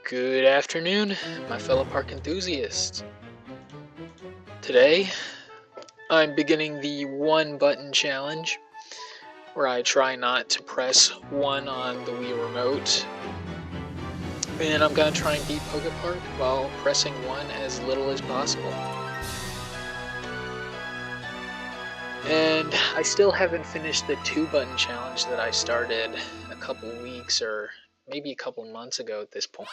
Good afternoon, my fellow park enthusiasts. Today, I'm beginning the one button challenge, where I try not to press one on the Wii Remote. And I'm gonna try and beat Pokepark while pressing one as little as possible. And I still haven't finished the two button challenge that I started a couple weeks or maybe a couple months ago at this point.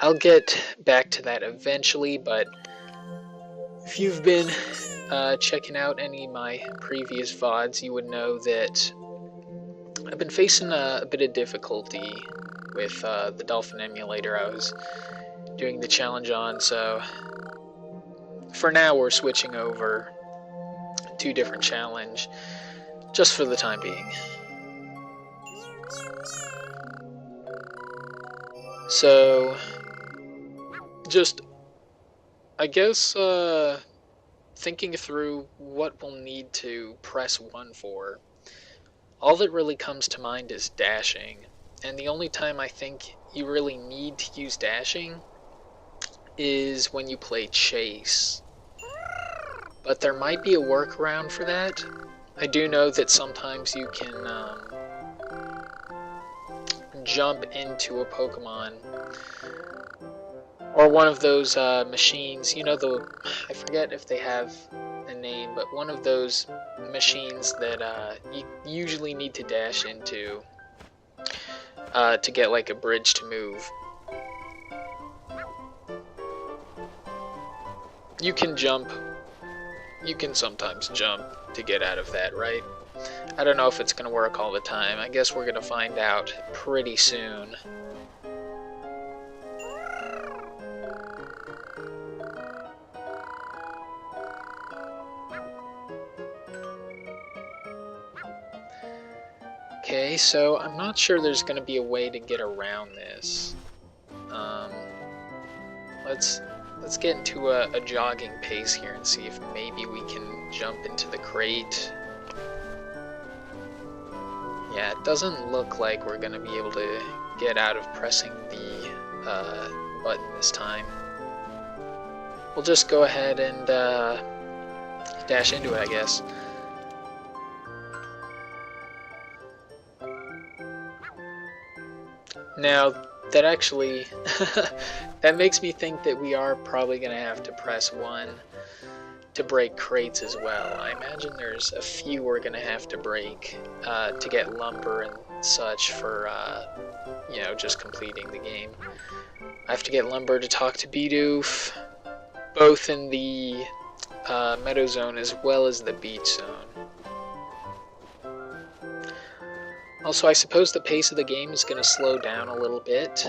I'll get back to that eventually, but if you've been checking out any of my previous VODs, you would know that I've been facing a bit of difficulty with the Dolphin emulator I was doing the challenge on, so for now we're switching over to a different challenge, just for the time being. So, just, I guess, thinking through what we'll need to press 1 for, all that really comes to mind is dashing. And the only time I think you really need to use dashing is when you play Chase. But there might be a workaround for that. I do know that sometimes you can jump into a Pokemon or one of those machines, you know, I forget if they have a name, but one of those machines that you usually need to dash into to get like a bridge to move. You can sometimes jump to get out of that, right? I don't know if it's going to work all the time. I guess we're going to find out pretty soon. Okay, so I'm not sure there's going to be a way to get around this. Let's get into a jogging pace here and see if maybe we can jump into the crate. Yeah, it doesn't look like we're going to be able to get out of pressing the button this time. We'll just go ahead and dash into it, I guess. Now, that actually, that makes me think that we are probably going to have to press 1 to break crates as well. I imagine there's a few we're going to have to break to get lumber and such for, you know, just completing the game. I have to get lumber to talk to Bidoof, both in the Meadow Zone as well as the Beach Zone. Also, I suppose the pace of the game is going to slow down a little bit,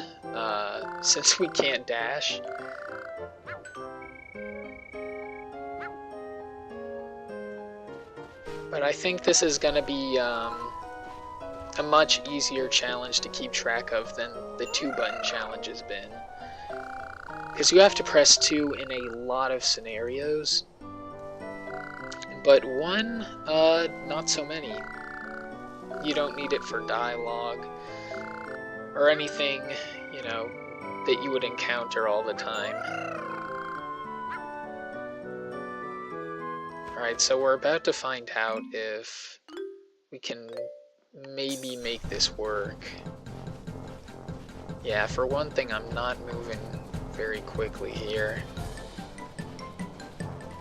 since we can't dash. But I think this is going to be a much easier challenge to keep track of than the 2-button challenge has been. Because you have to press 2 in a lot of scenarios, but 1, not so many. You don't need it for dialogue or anything, you know, that you would encounter all the time. Alright, so we're about to find out if we can maybe make this work. Yeah, for one thing, I'm not moving very quickly here.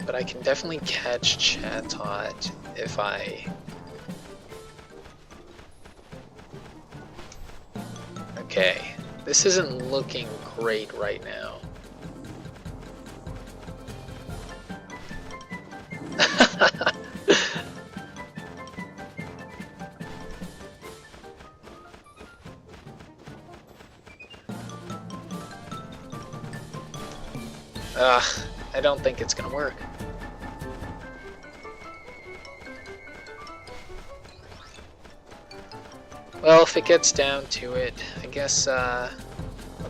But I can definitely catch Chatot if I... Okay, this isn't looking great right now. I don't think it's gonna work. Well, if it gets down to it, I guess I'll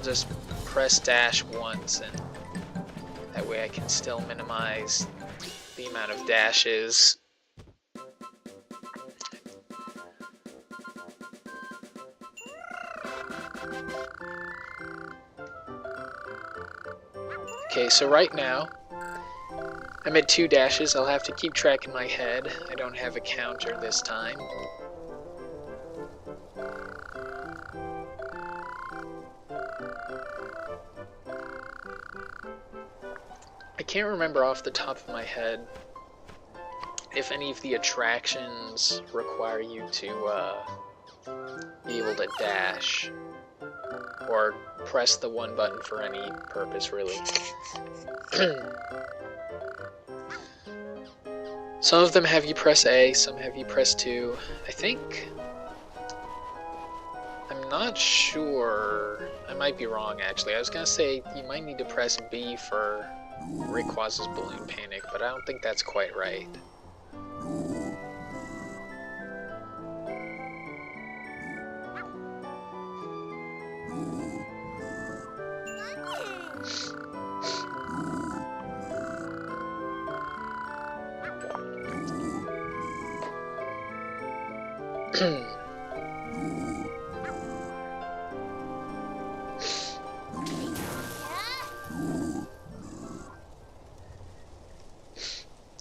just press dash once, and that way I can still minimize the amount of dashes. Okay, so right now, I'm at 2 dashes. I'll have to keep track in my head. I don't have a counter this time. I can't remember off the top of my head if any of the attractions require you to be able to dash or press the one button for any purpose, really. Some of them have you press A, some have you press 2. I think... I'm not sure. I might be wrong, actually. I was gonna say you might need to press B for Rayquaz's Balloon Panic, but I don't think that's quite right.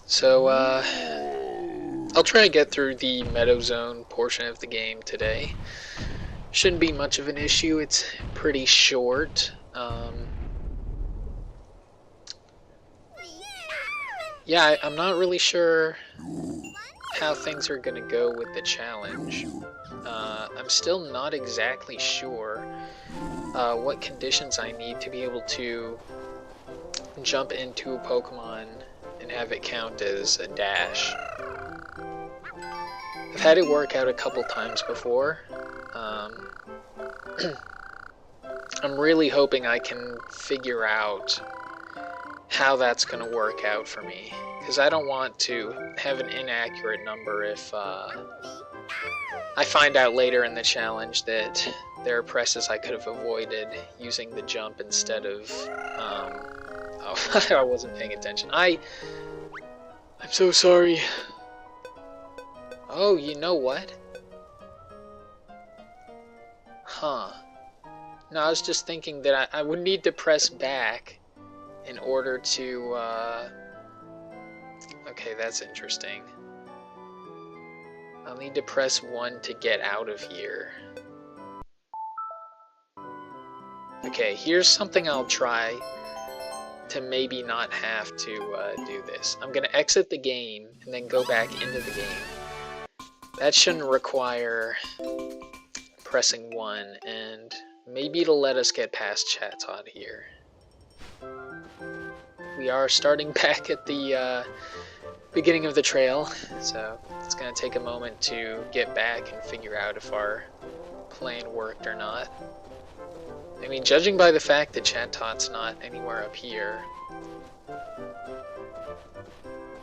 So, I'll try and get through the Meadow Zone portion of the game today. Shouldn't be much of an issue, it's pretty short. Yeah, I'm not really sure how things are gonna go with the challenge. I'm still not exactly sure what conditions I need to be able to jump into a Pokemon and have it count as a dash. I've had it work out a couple times before. I'm really hoping I can figure out how that's going to work out for me, because I don't want to have an inaccurate number if I find out later in the challenge that there are presses I could have avoided using the jump instead of oh, I wasn't paying attention. I'm so sorry. Oh, you know what? Huh. No, I was just thinking that I would need to press back in order to, okay, that's interesting. I'll need to press 1 to get out of here. Okay, here's something I'll try to maybe not have to do this. I'm gonna exit the game and then go back into the game. That shouldn't require pressing 1, and maybe it'll let us get past Chatot here. We are starting back at the beginning of the trail, so it's going to take a moment to get back and figure out if our plan worked or not. I mean, judging by the fact that Chatot's not anywhere up here,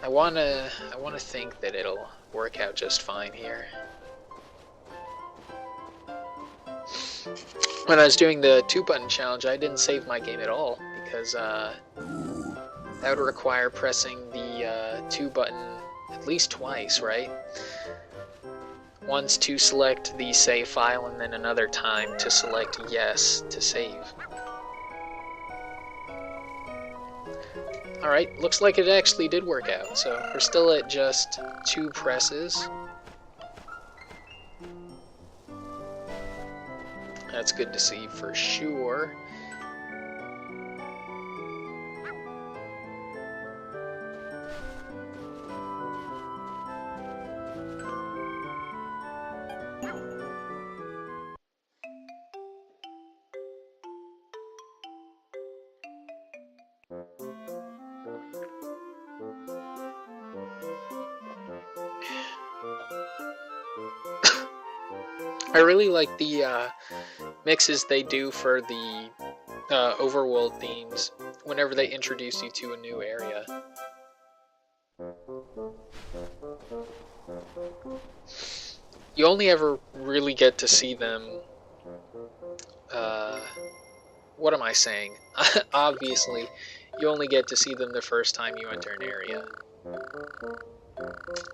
I wanna think that it'll work out just fine here. When I was doing the 2-button challenge, I didn't save my game at all, because that would require pressing the 2 button at least twice, right? Once to select the save file, and then another time to select yes to save. Alright, looks like it actually did work out, so we're still at just 2 presses. That's good to see for sure. I really like the mixes they do for the overworld themes whenever they introduce you to a new area. You only ever really get to see them, what am I saying? Obviously, you only get to see them the first time you enter an area.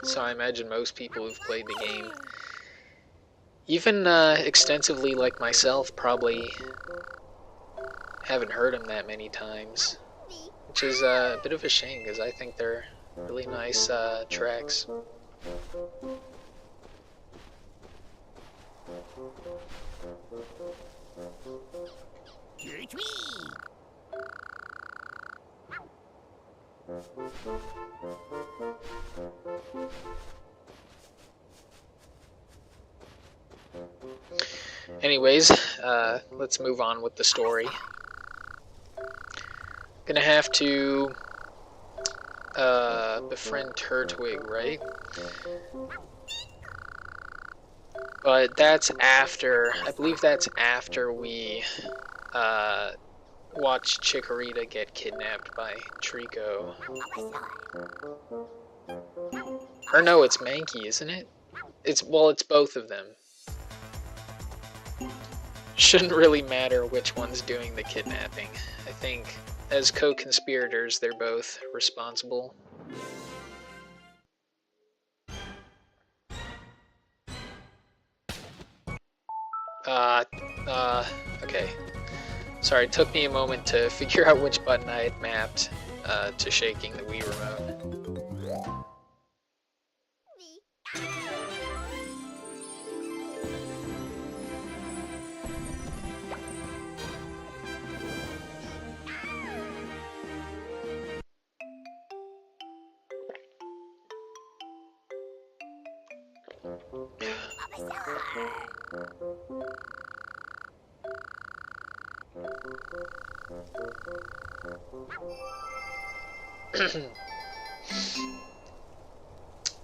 So I imagine most people who've played the game, even extensively like myself, probably haven't heard them that many times, which is a bit of a shame because I think they're really nice tracks. Anyways, let's move on with the story. Gonna have to befriend Turtwig, right? But that's after, I believe that's after we watch Chikorita get kidnapped by Trico. Or no, it's Mankey, isn't it? It's both of them. Shouldn't really matter which one's doing the kidnapping. I think as co-conspirators, they're both responsible. Okay. Sorry, it took me a moment to figure out which button I had mapped to shaking the Wii remote.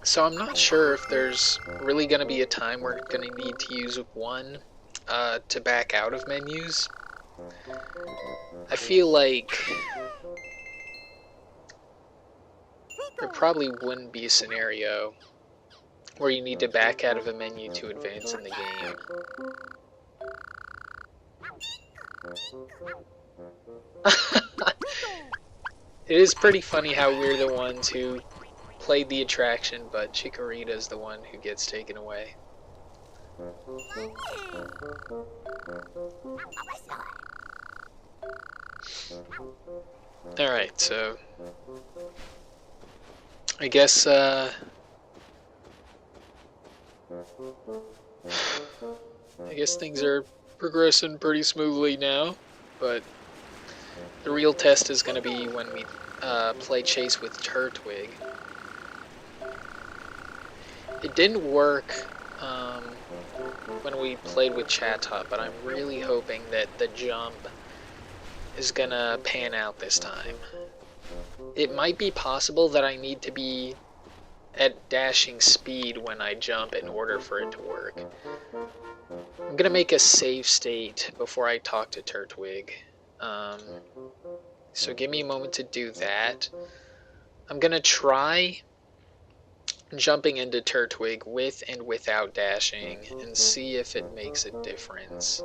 So I'm not sure if there's really going to be a time where we're going to need to use one to back out of menus. I feel like there probably wouldn't be a scenario where you need to back out of a menu to advance in the game. It is pretty funny how we're the ones who played the attraction, but Chikorita is the one who gets taken away. Alright, so I guess things are progressing pretty smoothly now, but the real test is going to be when we play Chase with Turtwig. It didn't work when we played with Chatot, but I'm really hoping that the jump is going to pan out this time. It might be possible that I need to be at dashing speed when I jump in order for it to work. I'm going to make a save state before I talk to Turtwig. So give me a moment to do that. I'm going to try jumping into Turtwig with and without dashing and see if it makes a difference.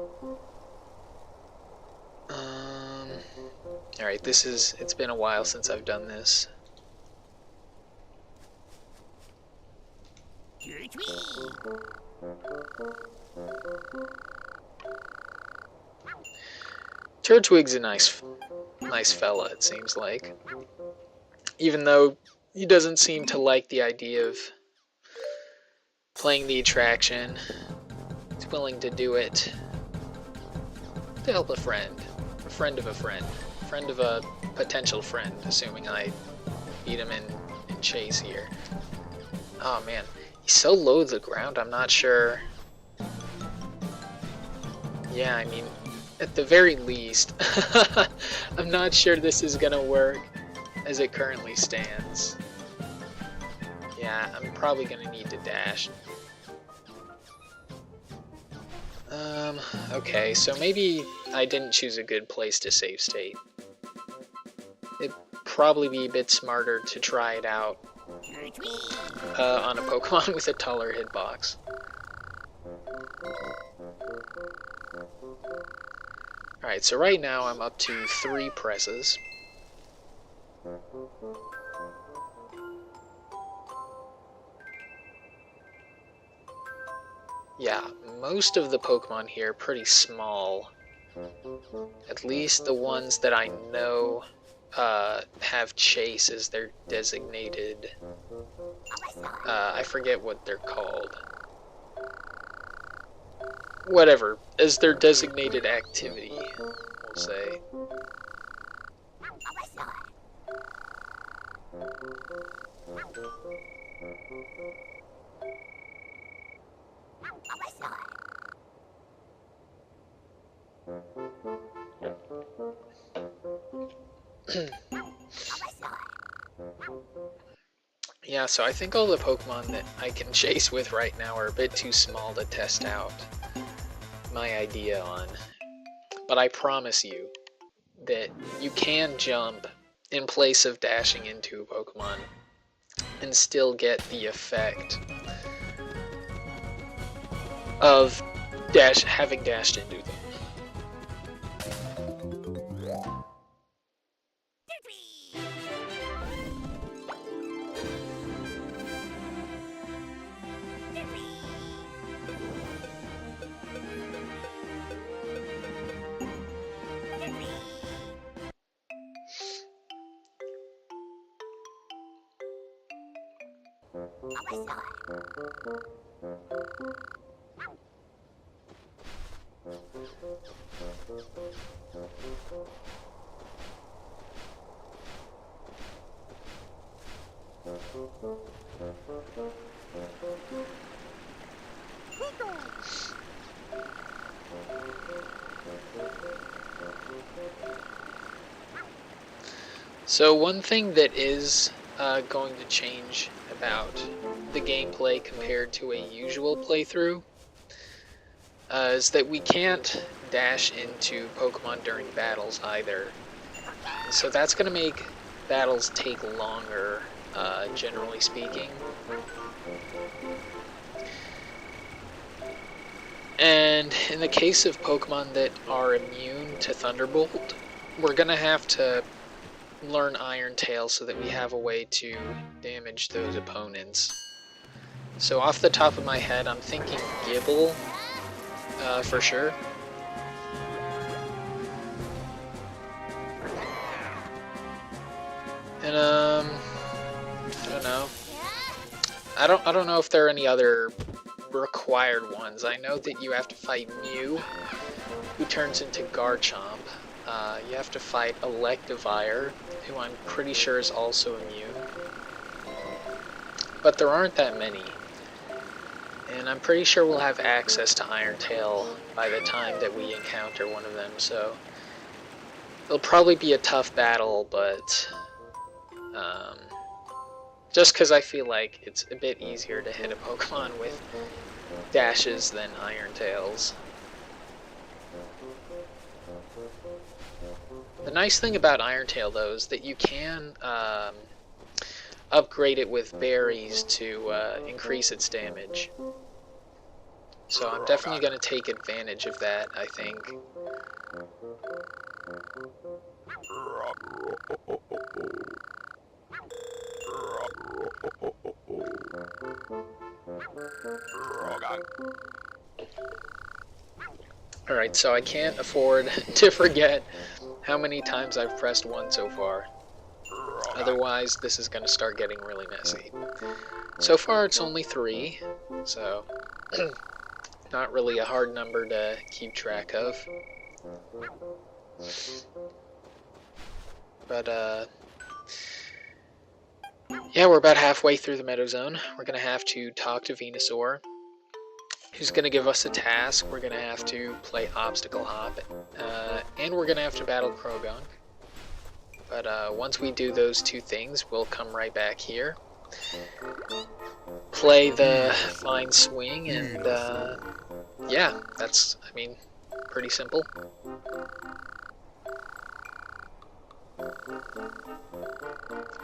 Alright, it's been a while since I've done this. Turtwig's a nice fella, it seems like. Even though he doesn't seem to like the idea of playing the attraction, he's willing to do it to help a friend of a friend, friend of a potential friend, assuming I beat him in Chase here. Oh man, he's so low to the ground, I'm not sure. Yeah, I mean, at the very least, I'm not sure this is gonna work as it currently stands. Yeah, I'm probably gonna need to dash. Okay, so maybe I didn't choose a good place to save state. It'd probably be a bit smarter to try it out on a Pokemon with a taller hitbox. Alright, so right now I'm up to 3 presses. Yeah, most of the Pokemon here are pretty small. At least the ones that I know have Chase as their designated... I forget what they're called. Whatever, as their designated activity, we'll say. Yeah, so I think all the Pokemon that I can chase with right now are a bit too small to test out my idea on. But I promise you that you can jump in place of dashing into a Pokemon and still get the effect of having dashed into them. So one thing that is going to change about the gameplay compared to a usual playthrough is that we can't dash into Pokemon during battles either. So that's going to make battles take longer, generally speaking. And in the case of Pokemon that are immune to Thunderbolt, we're going to have to learn Iron Tail so that we have a way to damage those opponents. So off the top of my head, I'm thinking Gible, for sure. And I don't know. I don't know if there are any other required ones. I know that you have to fight Mew, who turns into Garchomp. You have to fight Electivire, who I'm pretty sure is also immune. But there aren't that many. And I'm pretty sure we'll have access to Iron Tail by the time that we encounter one of them, so it'll probably be a tough battle, but just because I feel like it's a bit easier to hit a Pokemon with dashes than Iron Tails. The nice thing about Iron Tail, though, is that you can upgrade it with berries to increase its damage. So I'm definitely going to take advantage of that, I think. Alright, so I can't afford to forget how many times I've pressed 1 so far. Otherwise, this is going to start getting really messy. So far, it's only 3, so not really a hard number to keep track of. But, yeah, we're about halfway through the Meadow Zone. We're going to have to talk to Venusaur, who's going to give us a task. We're going to have to play Obstacle Hop, and we're going to have to battle Croagunk. But once we do those 2 things, we'll come right back here, play the Fine Swing, and yeah, that's, I mean, pretty simple.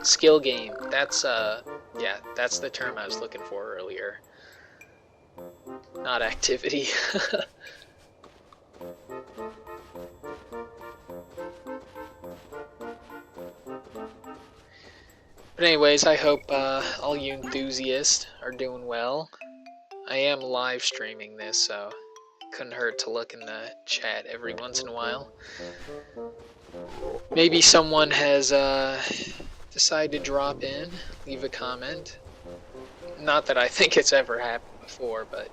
Skill game, that's, yeah, that's the term I was looking for earlier. Not activity. But anyways, I hope all you enthusiasts are doing well. I am live streaming this, so couldn't hurt to look in the chat every once in a while. Maybe someone has decided to drop in, leave a comment. Not that I think it's ever happened before, but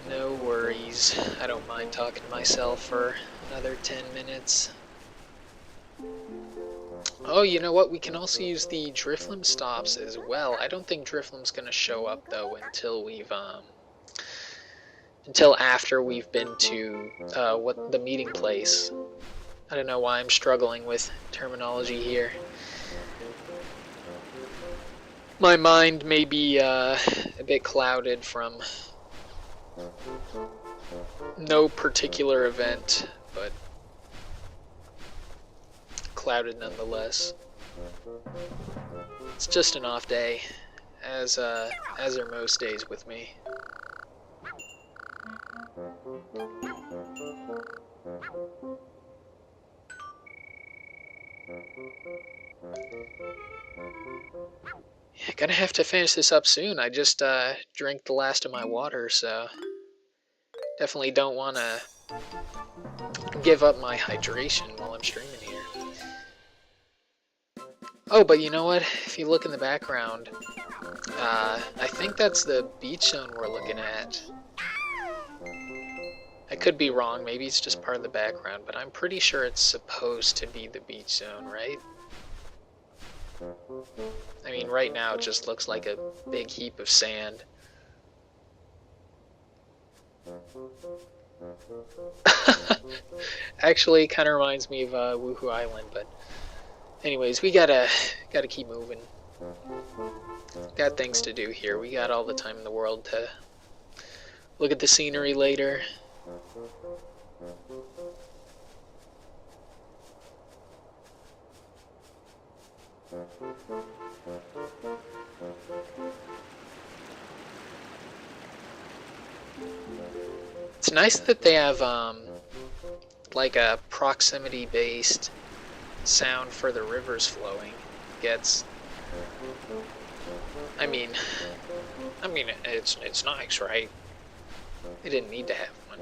no worries. I don't mind talking to myself for another 10 minutes. Oh, you know what? We can also use the Drifloon stops as well. I don't think Drifloon's gonna show up though until we've until after we've been to what the meeting place. I don't know why I'm struggling with terminology here. My mind may be a bit clouded from no particular event, but clouded nonetheless. It's just an off day, as are most days with me. Yeah, gonna have to finish this up soon. I just drank the last of my water, so definitely don't want to give up my hydration while I'm streaming here. Oh, but you know what? If you look in the background, I think that's the beach zone we're looking at. I could be wrong, maybe it's just part of the background, but I'm pretty sure it's supposed to be the beach zone, right? I mean, right now it just looks like a big heap of sand. Actually, it kind of reminds me of Woohoo Island, but anyways, we gotta keep moving. Got things to do here. We got all the time in the world to look at the scenery later. It's nice that they have like a proximity-based sound for the rivers flowing. I mean, it's nice, right? They didn't need to have one,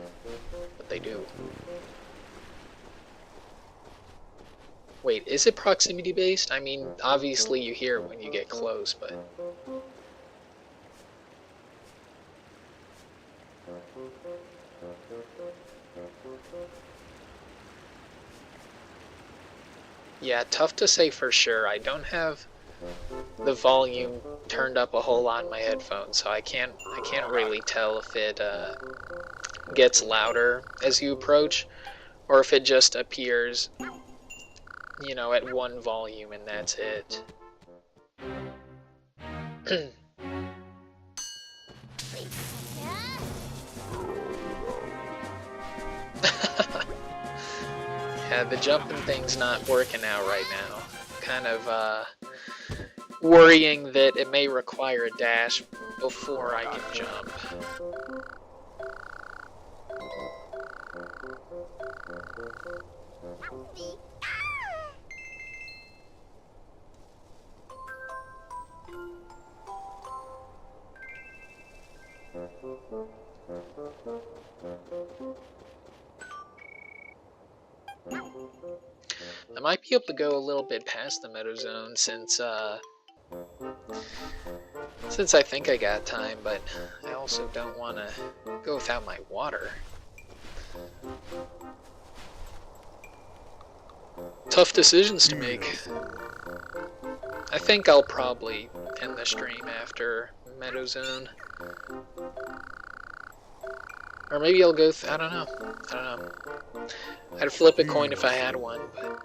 but they do. Wait, is it proximity-based? I mean, obviously you hear it when you get close, but... Yeah, tough to say for sure. I don't have the volume turned up a whole lot in my headphones, so I can't really tell if it gets louder as you approach, or if it just appears, you know, at one volume and that's it. Yeah, the jumping thing's not working out right now. Kind of worrying that it may require a dash before I can jump. I might be able to go a little bit past the Meadow Zone since I think I got time, but I also don't want to go without my water. Tough decisions to make. I think I'll probably end the stream after Meadow Zone. Or maybe I'll go I don't know. I'd flip a coin if I had one, but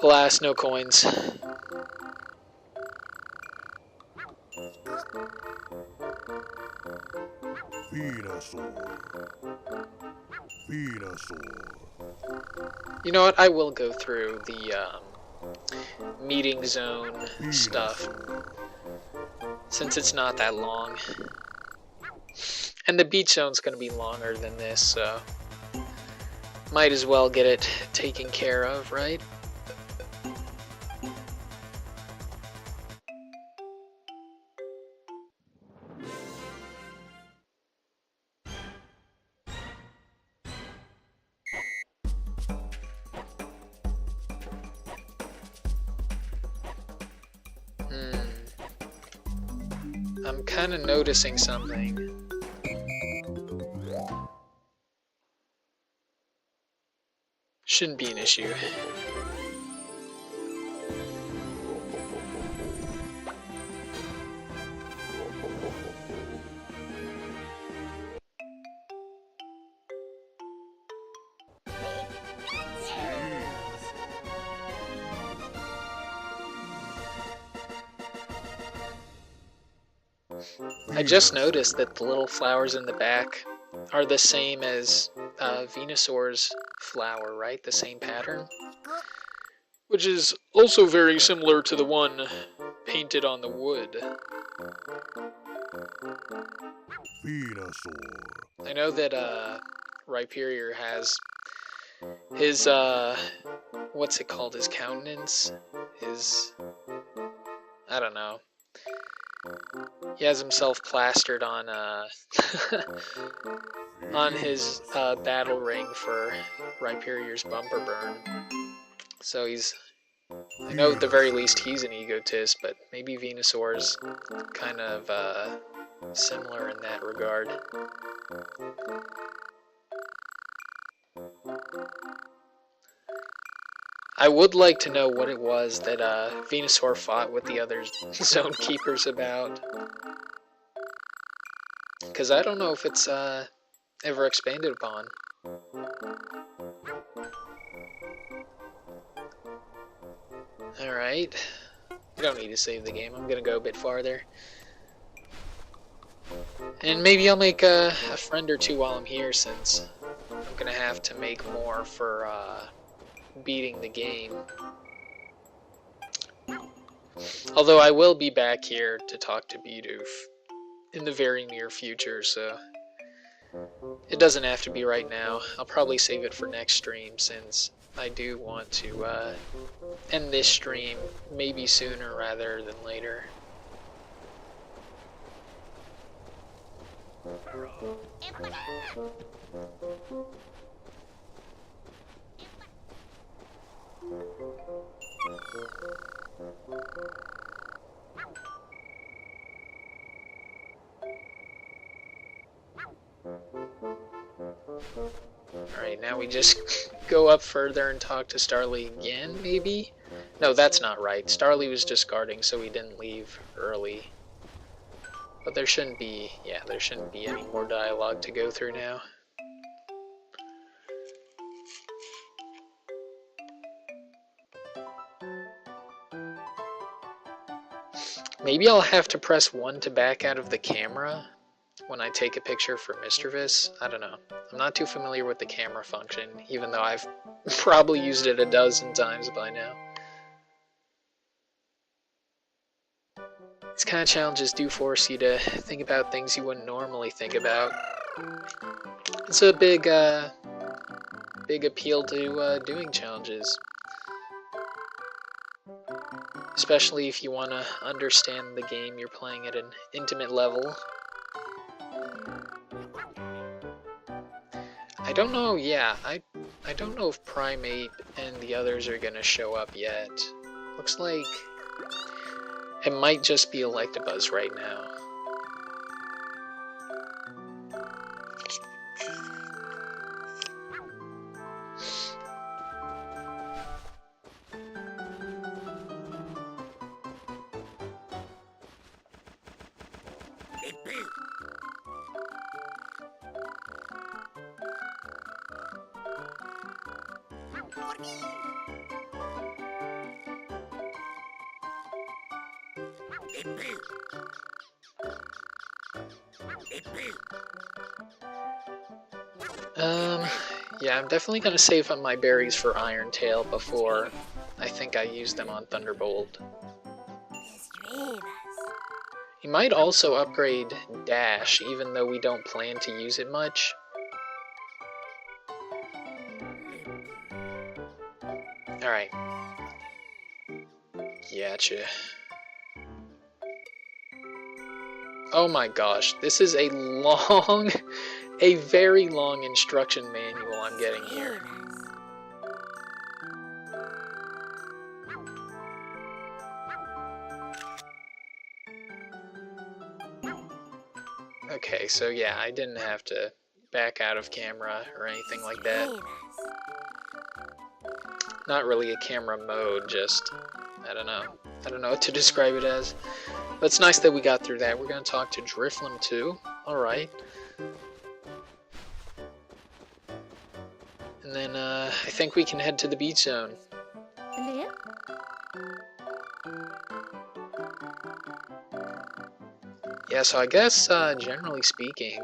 alas, no coins. You know what? I will go through the meeting zone stuff since it's not that long. And the beach zone's going to be longer than this, so might as well get it taken care of, right? kind of noticing something. Shouldn't be an issue. I just noticed that the little flowers in the back are the same as Venusaur's flower, right? The same pattern? Which is also very similar to the one painted on the wood. Venusaur. I know that Rhyperior has his what's it called? His countenance? His, I don't know. He has himself plastered on on his battle ring for Rhyperior's bumper burn. So he's, I know at the very least he's an egotist, but maybe Venusaur's kind of similar in that regard. I would like to know what it was that Venusaur fought with the other Zone Keepers about. Because I don't know if it's ever expanded upon. Alright. I don't need to save the game. I'm going to go a bit farther. And maybe I'll make a friend or two while I'm here, since I'm going to have to make more for beating the game. Although I will be back here to talk to Bidoof in the very near future, so it doesn't have to be right now. I'll probably save it for next stream, since I do want to end this stream maybe sooner rather than later. Alright, now we just go up further and talk to Starly again, maybe? No, that's not right. Starly was just guarding, so we didn't leave early. But there shouldn't be, yeah, there shouldn't be any more dialogue to go through now. Maybe I'll have to press 1 to back out of the camera when I take a picture for Misdreavus. I don't know. I'm not too familiar with the camera function, even though I've probably used it a dozen times by now. These kind of challenges do force you to think about things you wouldn't normally think about. It's a big appeal to doing challenges. Especially if you want to understand the game you're playing at an intimate level. I don't know, yeah, I don't know if Primate and the others are gonna show up yet. Looks like it might just be Electabuzz right now. Yeah, I'm definitely gonna save up my berries for Iron Tail before I think I use them on Thunderbolt. You might also upgrade Dash, even though we don't plan to use it much. Alright. Gotcha. Oh my gosh, this is a long, a very long instruction manual I'm getting here. Okay, so yeah, I didn't have to back out of camera or anything like that. Not really a camera mode, just, I don't know. I don't know what to describe it as. But it's nice that we got through that. We're going to talk to Drifloon too. Alright. And then I think we can head to the beach zone. Yeah, so I guess, generally speaking,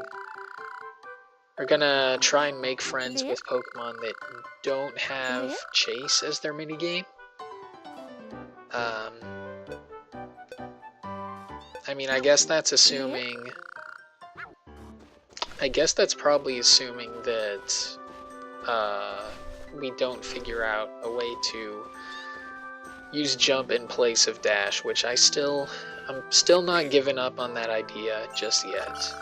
we're gonna try and make friends with Pokemon that don't have Chase as their minigame. I mean, I guess that's assuming... I guess that's probably assuming that we don't figure out a way to use jump in place of dash, which I'm still not giving up on that idea just yet.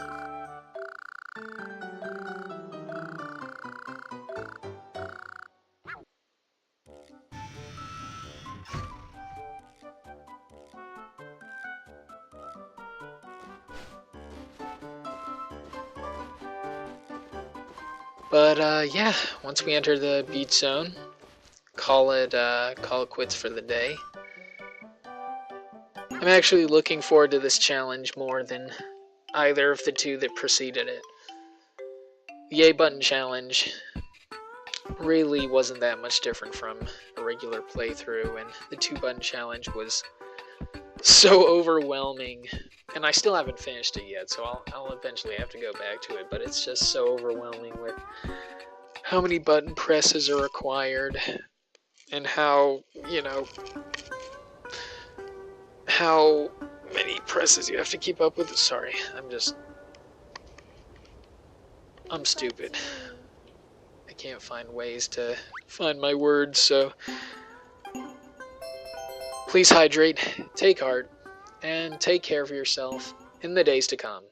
But yeah, once we enter the beach zone, call it quits for the day. I'm actually looking forward to this challenge more than either of the two that preceded it. The A button challenge really wasn't that much different from a regular playthrough, and the 2 button challenge was so overwhelming. And I still haven't finished it yet, so I'll eventually have to go back to it, but it's just so overwhelming with how many button presses are required, and how, you know, how many presses you have to keep up with. Sorry, I'm stupid. I can't find ways to find my words, so please hydrate, take heart, and take care of yourself in the days to come.